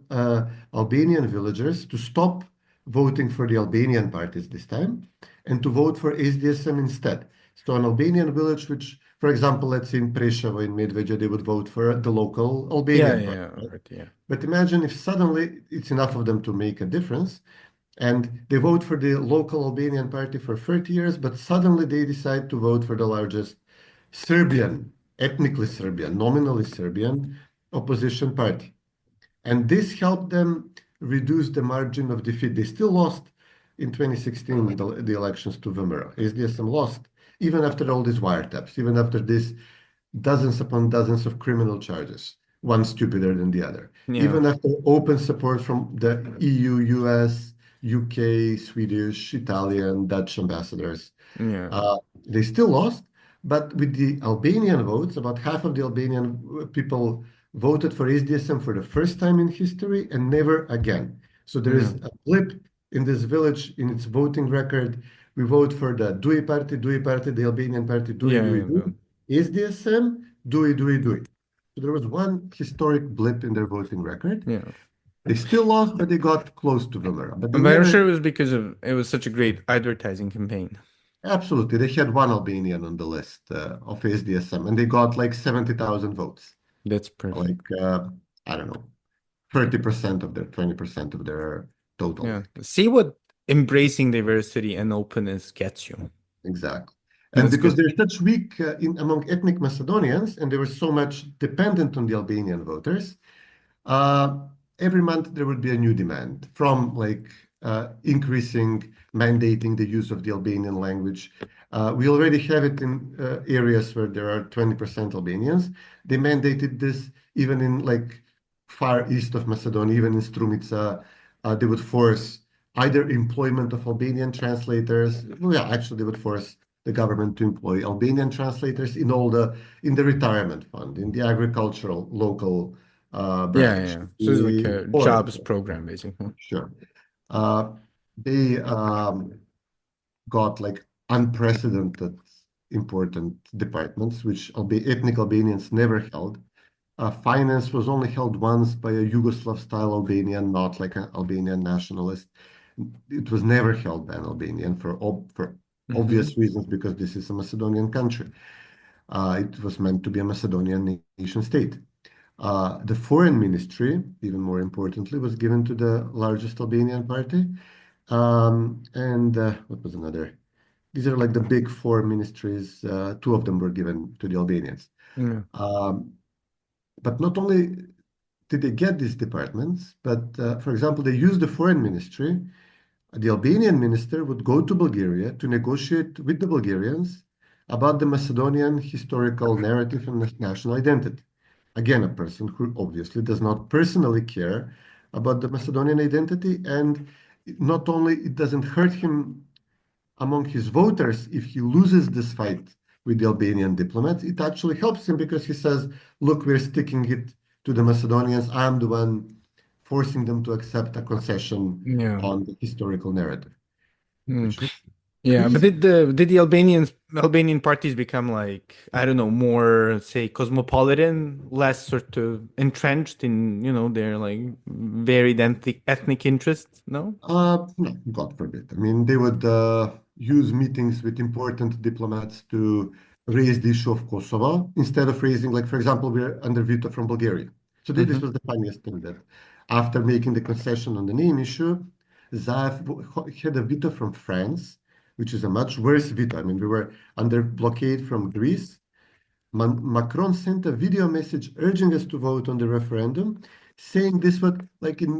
Albanian villagers to stop voting for the Albanian parties this time and to vote for SDSM instead. So an Albanian village, which, for example, let's say in Preševo, in Medveđa, they would vote for the local Yeah, Albanian party. yeah, right, yeah, But imagine if suddenly it's enough of them to make a difference and they vote for the local Albanian party for 30 years, but suddenly they decide to vote for the largest Serbian, ethnically Serbian, nominally Serbian opposition party. And this helped them reduce the margin of defeat. They still lost in 2016 the elections to Vemero. SDSM lost even after all these wiretaps, even after this dozens upon dozens of criminal charges, one stupider than the other. yeah, Even after open support from the EU, US, UK, Swedish, Italian, Dutch ambassadors, yeah, uh, they still lost. But with the Albanian votes, about half of the Albanian people voted for SDSM for the first time in history and never again. So there yeah, is a blip in this village in its voting record. We vote for the Dui Party, the Albanian party, Dui, yeah, Dui, yeah, Dui. SDSM, Dui, Dui, Dui. So there was one historic blip in their voting record. yeah. They still lost, but they got close to Vemera. But they But I'm never, sure it was because of it was such a great advertising campaign. absolutely, they had one Albanian on the list of SDSM, and they got like 70,000 votes. That's Like, perfect. I don't know, 30% of their 20% of their total. Yeah. See what embracing diversity and openness gets you. Exactly. And That's because good. they're such weak among ethnic Macedonians, and they were so much dependent on the Albanian voters, uh, every month there would be a new demand from like increasing, mandating the use of the Albanian language. We already have it in areas where there are 20% Albanians. They mandated this even in like far east of Macedonia, even in Strumica. They would force either employment of Albanian translators. Well, yeah, actually, they would force the government to employ Albanian translators in the retirement fund, in the agricultural local Yeah, branch. yeah. So it's like The a jobs forest, program, basically. sure. Uh, they got like unprecedented important departments, which ethnic Albanians never held. Finance was only held once by a Yugoslav-style Albanian, not like an Albanian nationalist. It was never held by an Albanian for Hmm. obvious reasons, because this is a Macedonian country. It was meant to be a Macedonian nation state. The foreign ministry, even more importantly, was given to the largest Albanian party. And what was another? These are like the big four ministries. Two of them were given to the Albanians. Yeah. Um, but not only did they get these departments, but for example, they used the foreign ministry. The Albanian minister would go to Bulgaria to negotiate with the Bulgarians about the Macedonian historical narrative and national identity. Again, a person who obviously does not personally care about the Macedonian identity. And not only it doesn't hurt him among his voters if he loses this fight with the Albanian diplomats, it actually helps him because he says, look, we're sticking it to the Macedonians. I'm the one forcing them to accept a concession Yeah. on the historical narrative, Mm. which is Yeah, but crazy. did the Albanian parties become like, I don't know, more, say, cosmopolitan, less sort of entrenched in, their like varied ethnic interests? No? No, God forbid. I mean, they would use meetings with important diplomats to raise the issue of Kosovo instead of raising, like, for example, we're under veto from Bulgaria. So this Hmm. was the funniest thing that after making the concession on the name issue, Zaev had a veto from France, which is a much worse veto. I mean, we were under blockade from Greece. Macron sent a video message urging us to vote on the referendum, saying this would, like in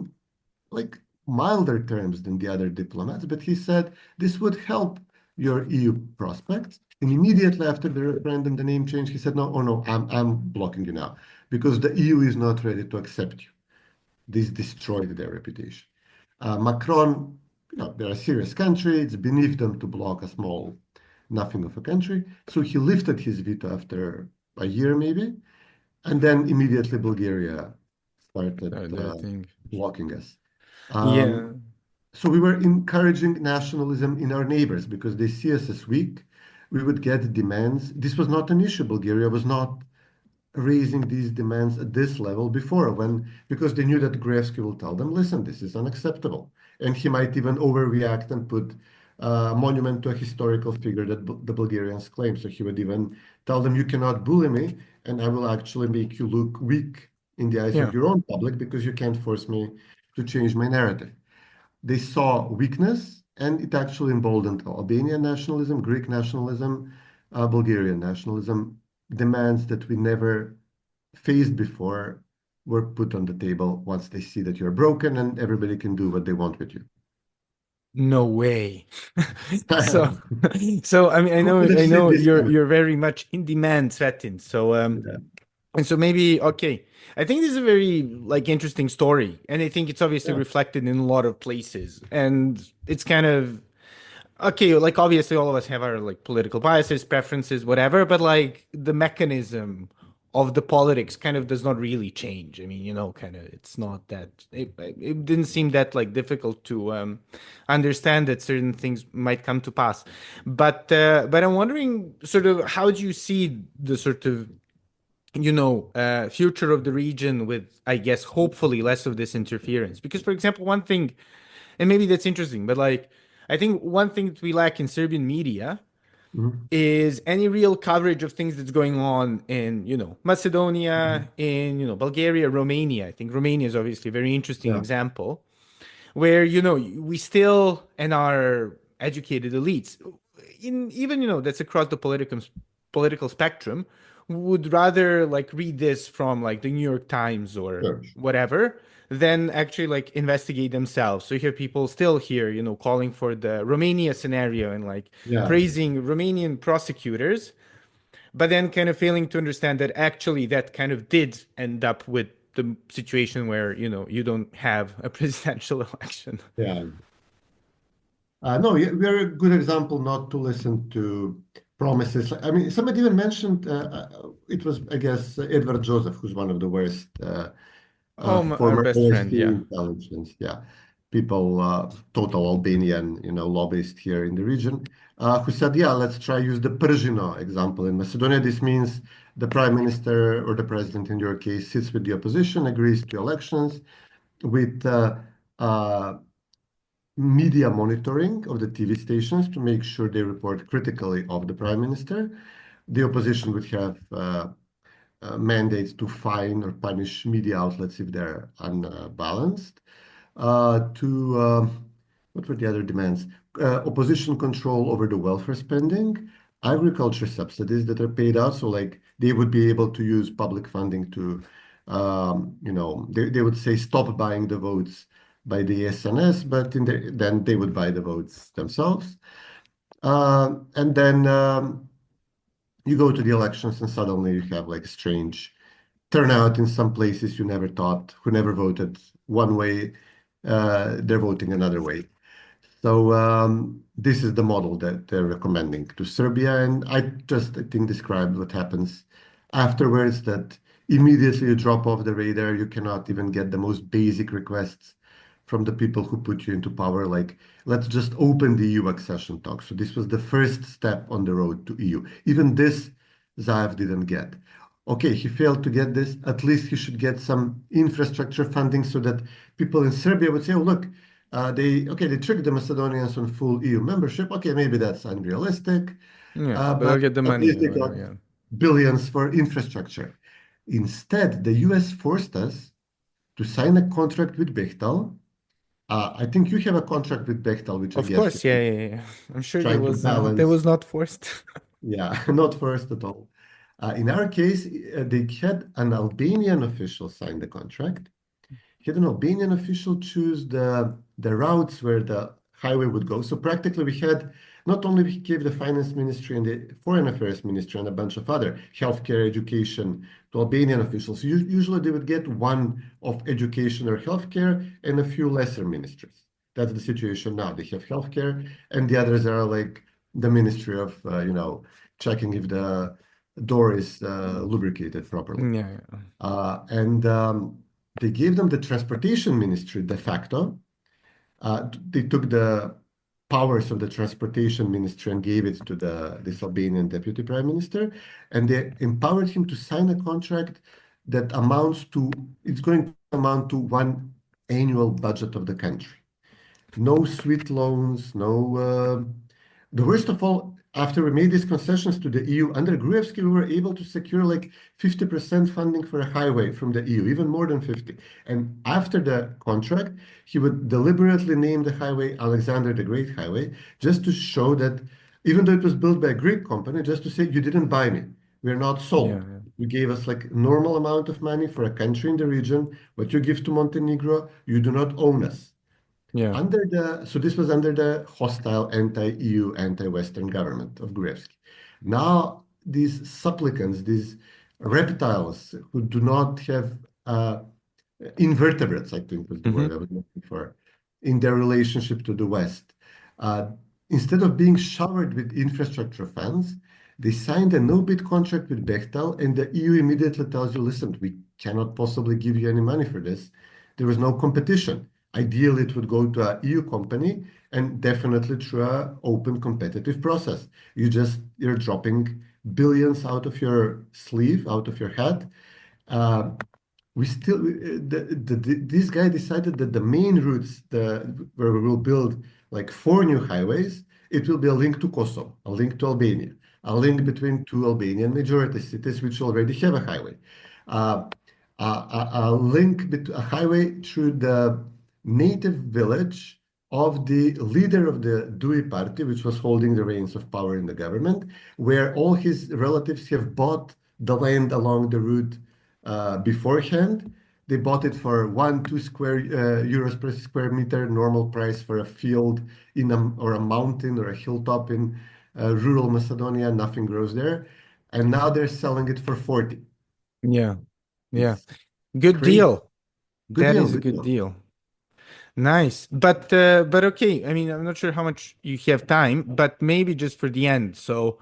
like milder terms than the other diplomats, but he said this would help your EU prospects. And immediately after the referendum, the name change, he said, no, oh no, I'm blocking you now because the EU is not ready to accept you. This destroyed their reputation. Macron, they're a serious country. It's beneath them to block a small nothing of a country. So he lifted his veto after a year, maybe. And then immediately Bulgaria started That thing. blocking us. Yeah. Um, so we were encouraging nationalism in our neighbors because they see us as weak. We would get demands. This was not an issue. Bulgaria was not raising these demands at this level before because they knew that Gruevski will tell them, listen, this is unacceptable. And he might even overreact and put a monument to a historical figure that the Bulgarians claim. So he would even tell them, you cannot bully me, and I will actually make you look weak in the eyes of Yeah. your own public because you can't force me to change my narrative. They saw weakness, and it actually emboldened Albanian nationalism, Greek nationalism, Bulgarian nationalism. Demands that we never faced before were put on the table once they see that you're broken and everybody can do what they want with you. No way. So, so I mean, I know, Let's I say know this time. you're very much in demand, Cvetin. So, Yeah. and so maybe, okay, I think this is a very like interesting story, and I think it's obviously Yeah. reflected in a lot of places, and it's kind of okay, like obviously all of us have our like political biases, preferences, whatever, but like the mechanism of the politics kind of does not really change. I mean, kind of it's not that it didn't seem that like difficult to understand that certain things might come to pass. But I'm wondering sort of how do you see the sort of future of the region with, I guess, hopefully less of this interference? Because, for example, one thing, and maybe that's interesting, but like, I think one thing that we lack in Serbian media Mhm. is any real coverage of things that's going on in, Mhm. Macedonia, in, Bulgaria, Romania. I think Romania is obviously a very interesting Yeah. example where we still and our educated elites in even that's across the political spectrum would rather like read this from like the New York Times or Sure. whatever than actually like investigate themselves. So you hear people still here calling for the Romania scenario and like Yeah. praising Romanian prosecutors, but then kind of failing to understand that actually that kind of did end up with the situation where you don't have a presidential election. Yeah. No, we're a good example not to listen to promises. I mean, somebody even mentioned it was, I guess, Edward Joseph, who's one of the worst Oh, our former best friend, OSCE yeah. intelligence, yeah, people, total Albanian, lobbyist here in the region, who said, yeah, let's try use the Przino example in Macedonia. This means the prime minister or the president in your case sits with the opposition, agrees to elections with media monitoring of the TV stations to make sure they report critically of the prime minister. The opposition would have mandates to fine or punish media outlets if they're unbalanced. To what were the other demands? Opposition control over the welfare spending, agriculture subsidies that are paid out. So, like, they would be able to use public funding to, they would say stop buying the votes by the SNS, but then they would buy the votes themselves. And then you go to the elections, and suddenly you have like strange turnout in some places you never thought, who never voted one way, they're voting another way. So this is the model that they're recommending to Serbia, and I think described what happens afterwards. That immediately you drop off the radar. You cannot even get the most basic requests from the people who put you into power. Like, let's just open the EU accession talks. So this was the first step on the road to EU. Even this, Zaev didn't get. Okay, he failed to get this. At least he should get some infrastructure funding so that people in Serbia would say, "Oh, look." They tricked the Macedonians on full EU membership. Okay, maybe that's unrealistic, Yeah, but but I'll get the at money least or they whatever. got Yeah. billions for infrastructure. Instead, the US forced us to sign a contract with Bechtel. I think you have a contract with Bechtel, which I Of guess course, you're yeah. I'm sure trying to that balance. was not forced. Yeah, not forced at all. In our case, they had an Albanian official sign the contract. Had an Albanian official choose the routes where the highway would go. So practically, we had not only we gave the finance ministry and the foreign affairs ministry and a bunch of other healthcare, education to Albanian officials. Usually, they would get one of education or healthcare and a few lesser ministries. That's the situation now. They have healthcare, and the others are like the ministry of checking if the door is lubricated properly. Yeah, yeah. And they gave them the transportation ministry de facto. They took the powers of the transportation ministry and gave it to this Albanian deputy prime minister, and they empowered him to sign a contract that it's going to amount to one annual budget of the country. No sweet loans, no. The worst of all, after we made these concessions to the EU, under Gruevski, we were able to secure like 50% funding for a highway from the EU, even more than 50. And after the contract, he would deliberately name the highway Alexander the Great Highway, just to show that even though it was built by a Greek company, just to say, you didn't buy me. We're not Yeah, sold. You gave us like normal amount of money for a country in the region. What you give to Montenegro, you do not own us. yeah. So this was under the hostile anti-EU, anti-Western government of Gruevski. Now these supplicants, these reptiles who do not have invertebrates, I think was the Hmm. word I was looking for, in their relationship to the West. Uh, Instead of being showered with infrastructure funds, they signed a no-bid contract with Bechtel, and the EU immediately tells you, listen, we cannot possibly give you any money for this. There was no competition. Ideally, it would go to an EU company and definitely through an open competitive process. You're dropping billions out of your sleeve, out of your hat. Uh, we still this guy decided that the main routes where we will build like 4 new highways, it will be a link to Kosovo, a link to Albania, a link between two Albanian majority cities which already have a highway, uh, a highway through the native village of the leader of the Dewey party, which was holding the reins of power in the government, where all his relatives have bought the land along the route beforehand. They bought it for 1, 2 euros per square meter, normal price for a field or a mountain or a hilltop in rural Macedonia. Nothing grows there. And now they're selling it for 40. Yeah, yeah. It's Good crazy. deal. Good That deal, is a good good deal. deal. Nice. But okay. I mean, I'm not sure how much you have time, but maybe just for the end. So,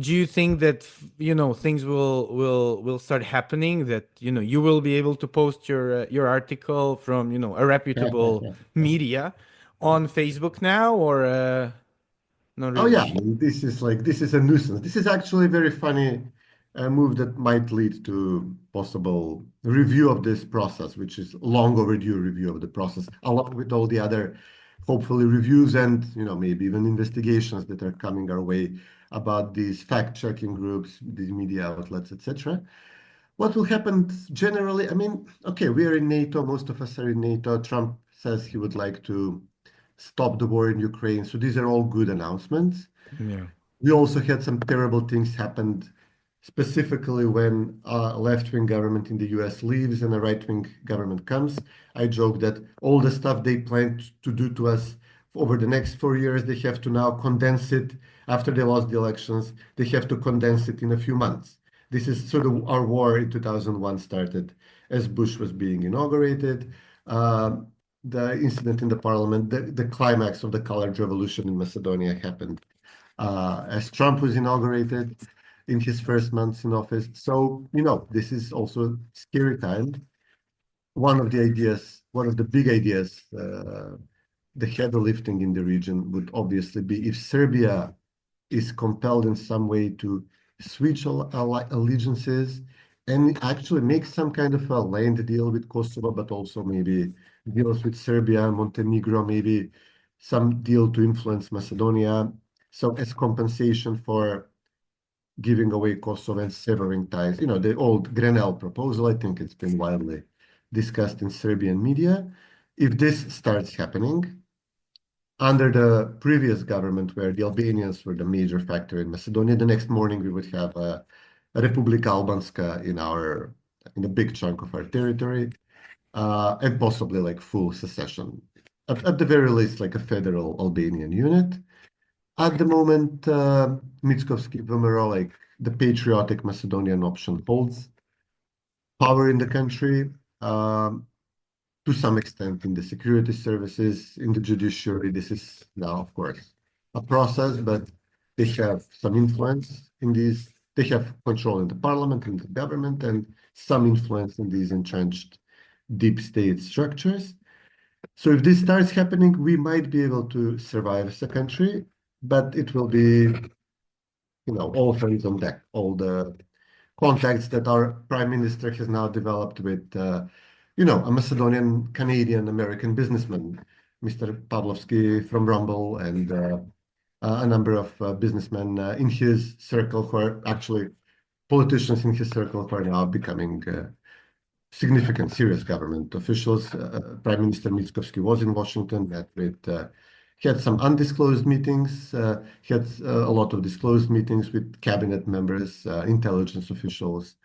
do you think that, things will start happening, that, you will be able to post your article from, a reputable media on Facebook now, or not Oh really? yeah, I mean, this is a nuisance. This is actually a very funny move that might lead to possible review of this process, which is long overdue review of the process, along with all the other hopefully reviews and maybe even investigations that are coming our way about these fact-checking groups, these media outlets, etc. What will happen generally? I mean, okay, we are in NATO. Most of us are in NATO. Trump says he would like to stop the war in Ukraine. So these are all good announcements. Yeah. We also had some terrible things happened, specifically when a left-wing government in the US leaves and a right-wing government comes. I joke that all the stuff they planned to do to us over the next 4 years, they have to now condense it after they lost the elections. They have to condense it in a few months. This is sort of our war in 2001 started as Bush was being inaugurated. Um the incident in the parliament, the climax of the colored revolution in Macedonia happened as Trump was inaugurated in his first months in office. So, this is also a scary time. One of the big ideas, the heavy lifting in the region would obviously be if Serbia is compelled in some way to switch allegiances and actually make some kind of a land deal with Kosovo, but also maybe deals with Serbia, Montenegro, maybe some deal to influence Macedonia. So as compensation for giving away Kosovo and severing ties, the old Grenell proposal, I think it's been widely discussed in Serbian media. If this starts happening, under the previous government, where the Albanians were the major factor in Macedonia, the next morning we would have a Republika Albanska in a big chunk of our territory, and possibly like full secession. At the very least, like a federal Albanian unit. At the moment, Mickovski Vomero, like the patriotic Macedonian option, holds power in the country. To some extent in the security services, in the judiciary. This is now, of course, a process, but they have some influence in these. They have control in the parliament and the government, and some influence in these entrenched deep state structures. So if this starts happening, we might be able to survive as a country, but it will be, all hands on deck, all the contacts that our prime minister has now developed with, a Macedonian, Canadian, American businessman, Mr. Pavlovsky from Rumble, and a number of businessmen in his circle who are actually politicians in his circle who are now becoming significant, serious government officials. Prime Minister Mickovski was in Washington, met with he had some undisclosed meetings. He had a lot of disclosed meetings with cabinet members, intelligence officials.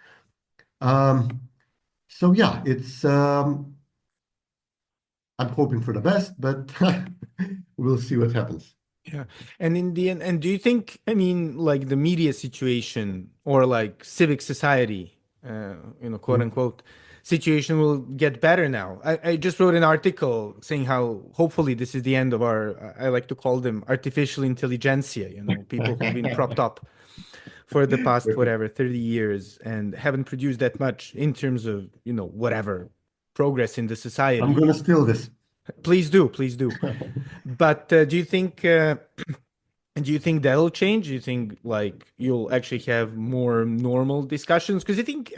So yeah, I'm hoping for the best, but we'll see what happens. Yeah. And in the end, and do you think, like the media situation or like civic society, quote Mm. unquote, situation will get better now? I just wrote an article saying how hopefully this is the end of our, I like to call them artificial intelligentsia, people who've been propped up for the past, whatever, 30 years and haven't produced that much in terms of, whatever progress in the I'm society. gonna steal this. Please do, please do. But do you think that'll change? Do you think like you'll actually have more normal discussions? Because I think,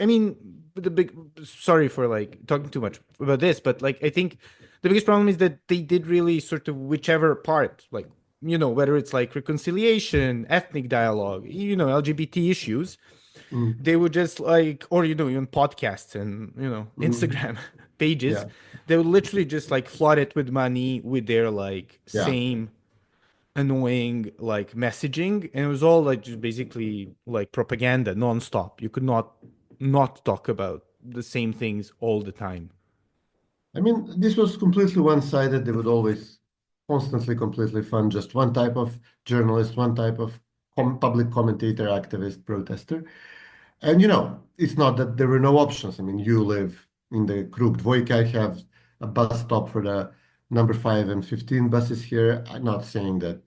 the big, sorry for like talking too much about this, but like I think the biggest problem is that they did really sort of whichever part, like, whether it's like reconciliation, ethnic dialogue, LGBT issues, Mm. they would just like, or even podcasts and Mm. Instagram pages, Yeah, they would literally just like flood it with money with their like yeah. same annoying like messaging, and it was all like just basically like propaganda nonstop. You could not talk about the same things all the time. I mean, this was completely one-sided. They would always constantly, completely fund just one type of journalist, one type of public commentator, activist, protester. And, it's not that there were no options. I mean, you live in the Krug Dvojka. I have a bus stop for the number 5 and 15 buses here. I'm not saying that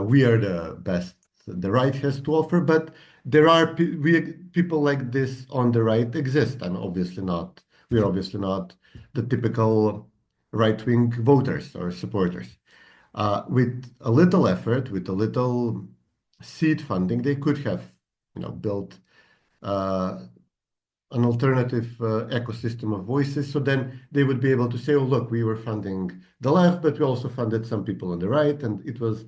we are the best the right has to offer, but there are people like this on the right exist, and we're obviously not the typical right-wing voters or supporters. With a little effort, with a little seed funding, they could have, built uh, an alternative ecosystem of voices. So then they would be able to say, oh, look, we were funding the left, but we also funded some people on the right, and it was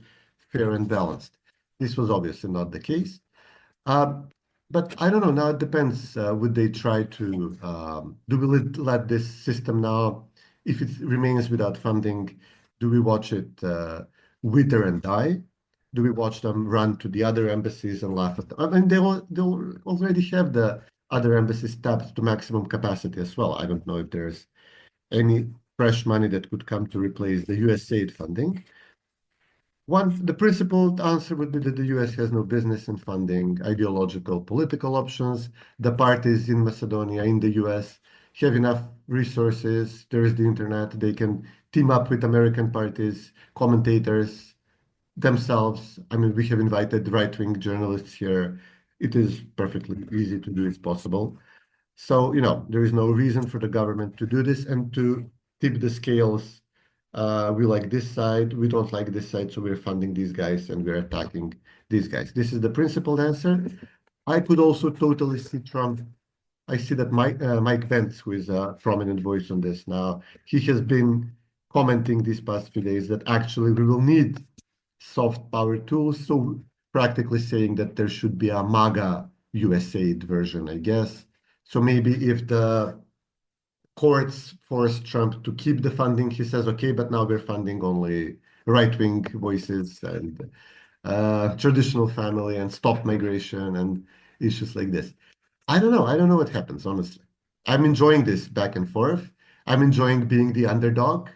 fair and balanced. This was obviously not the case. Uh, but I don't know, now it depends. Would they try to, do we let this system now, if it remains without funding, do we watch it wither and die? Do we watch them run to the other embassies and laugh at them? I mean, they'll already have the other embassies tapped to maximum capacity as well. I don't know if there's any fresh money that could come to replace the USAID funding. The principled answer would be that the US has no business in funding ideological political options. The parties in Macedonia, in the US, have enough resources. There is the internet. They can team up with American parties, commentators themselves. I mean, we have invited right-wing journalists here. It is perfectly easy to do. It's possible. So, there is no reason for the government to do this and to tip the scales. We like this side, we don't like this side, so we're funding these guys and we're attacking these guys. This is the principled answer. I could also totally see Trump. I see that Mike Pence, who is a prominent voice on this now, he has been commenting these past few days that actually we will need soft power tools. So practically saying that there should be a MAGA USAID version, I guess. So maybe if the courts force Trump to keep the funding, he says, okay, but now we're funding only right-wing voices and traditional family and stop migration and issues like this. I don't know. I don't know what happens, honestly. I'm enjoying this back and forth. I'm enjoying being the underdog.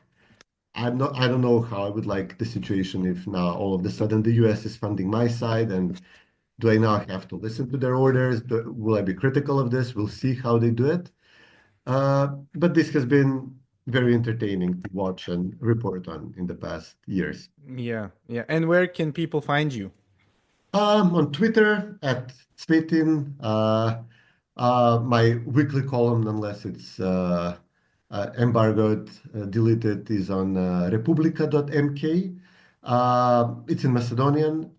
I don't know how I would like the situation if now all of a sudden the US is funding my side and do I now have to listen to their orders? Will I be critical of this? We'll see how they do it. But this has been very entertaining to watch and report on in the past years. Yeah, yeah. And where can people find you? On Twitter at Cvetin, my weekly column, unless it's embargoed, deleted, is on republika.mk. It's in Macedonian.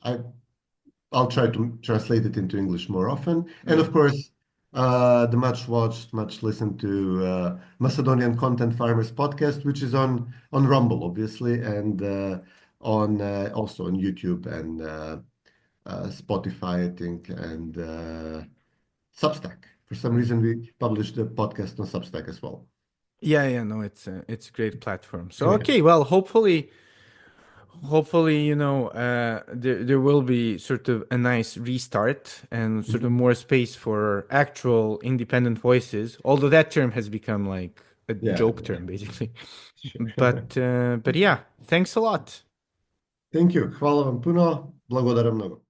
I'll try to translate it into English more often. And Yeah. of course, the much watched, much listened to Macedonian Content Farmers podcast, which is on Rumble, obviously, and on also on YouTube and Spotify, I think, and Substack. For some Mm. reason, we published the podcast on Substack as well. Yeah, yeah, no, it's a great platform. So Anyhow, okay, well, hopefully, there will be sort of a nice restart and sort of mhm. more space for actual independent voices, although that term has become like a Yeah, joke term basically. sure. But yeah, thanks a lot. Thank you. Hvala vam puno. Благодарам много.